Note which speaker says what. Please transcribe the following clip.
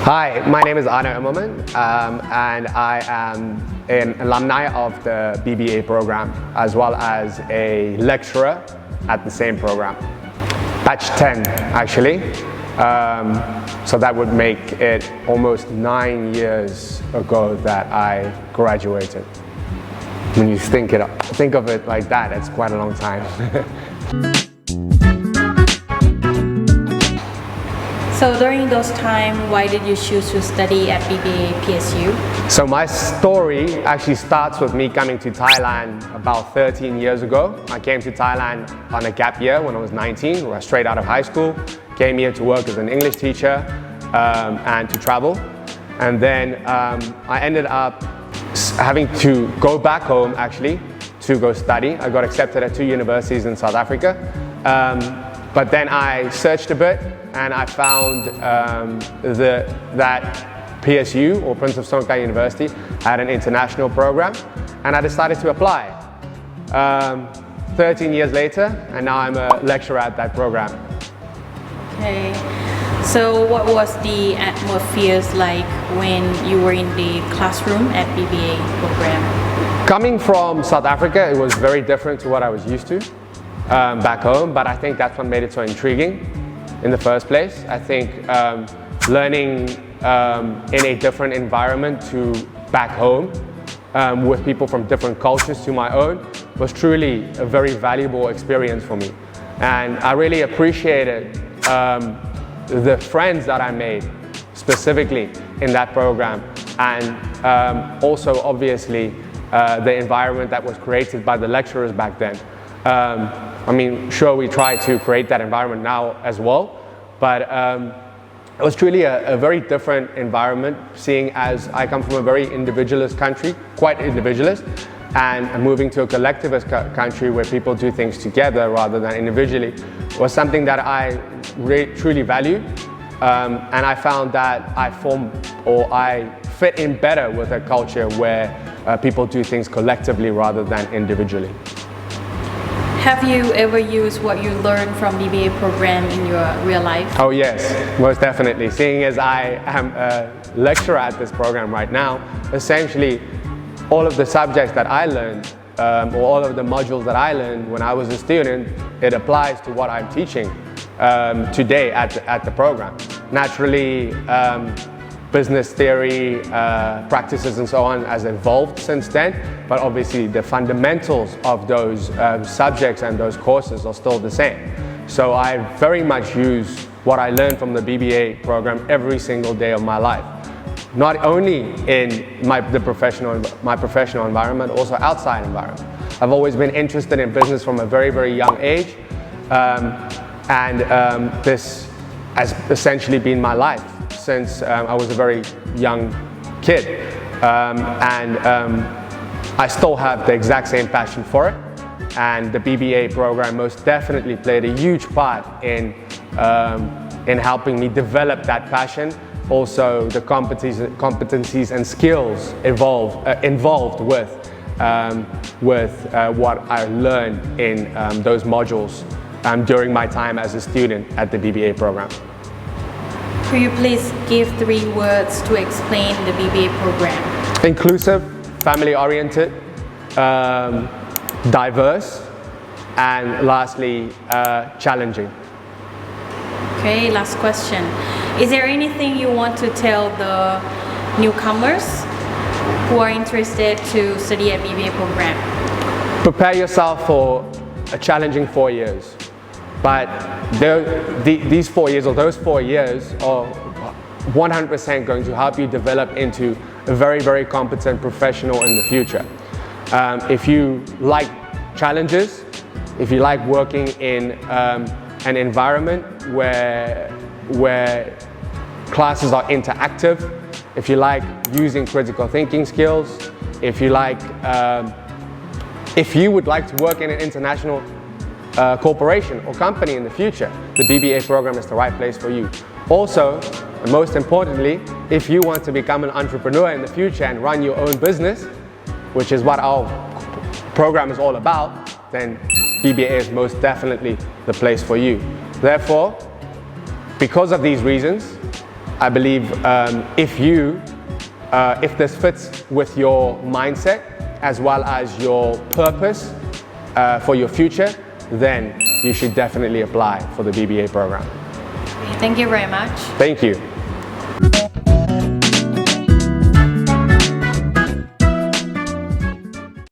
Speaker 1: Hi, my name is 𝐷 and I am an alumni of the BBA program as well as a lecturer at the same program. Batch 10 actually, so that would make it almost 9 years ago that I graduated. When you think of it like that, it's quite a long time.
Speaker 2: So during those times, why did you choose to study at BBA PSU?
Speaker 1: So my story actually starts with me coming to Thailand about 13 years ago. I came to Thailand on a gap year when I was 19, straight out of high school. Came here to work as an English teacher and to travel. And then I ended up having to go back home actually to go study. I got accepted at 2 universities in South Africa. But then I searched a bit and I found that PSU, or Prince of Songkhla University, had an international program, and I decided to apply. 13 years later, and now I'm a lecturer at that program.
Speaker 2: Okay. So what was the atmosphere like when you were in the classroom at BBA program?
Speaker 1: Coming from South Africa, it was very different to what I was used to back home, but I think that's what made it so intriguing in the first place. I think learning in a different environment to back home with people from different cultures to my own was truly a very valuable experience for me. And I really appreciated the friends that I made specifically in that program, and also obviously the environment that was created by the lecturers back then. I mean, sure, we try to create that environment now as well, but it was truly a very different environment, seeing as I come from a very individualist country, quite individualist, and moving to a collectivist country where people do things together rather than individually was something that I truly value, and I found that I fit in better with a culture where people do things collectively rather than individually.
Speaker 2: Have you ever used what you learned from BBA program in your real life?
Speaker 1: Oh yes, most definitely. Seeing as I am a lecturer at this program right now, essentially all of the subjects that I learned, or all of the modules that I learned when I was a student, it applies to what I'm teaching today at the program. Naturally, business theory, practices and so on has evolved since then, but obviously the fundamentals of those subjects and those courses are still the same. So I very much use what I learned from the BBA program every single day of my life. Not only in my professional environment, also outside environment. I've always been interested in business from a very, very young age, and this has essentially been my life since I was a very young kid, and I still have the exact same passion for it, and the BBA program most definitely played a huge part in helping me develop that passion. Also the competencies and skills involved with what I learned in those modules during my time as a student at the BBA program.
Speaker 2: Could you please give 3 words to explain the BBA program?
Speaker 1: Inclusive, family-oriented, diverse, and lastly, challenging.
Speaker 2: Okay, last question. Is there anything you want to tell the newcomers who are interested to study at BBA program?
Speaker 1: Prepare yourself for a challenging 4 years. But these 4 years, or those 4 years, are 100% going to help you develop into a very, very competent professional in the future. If you like challenges, if you like working in an environment where classes are interactive, if you like using critical thinking skills, if you would like to work in an international corporation or company in the future, the BBA program is the right place for you. Also, and most importantly, if you want to become an entrepreneur in the future and run your own business, which is what our program is all about, then BBA is most definitely the place for you. Therefore, because of these reasons, I believe if this fits with your mindset as well as your purpose for your future, then you should definitely apply for the BBA program.
Speaker 2: Thank you very much.
Speaker 1: Thank you.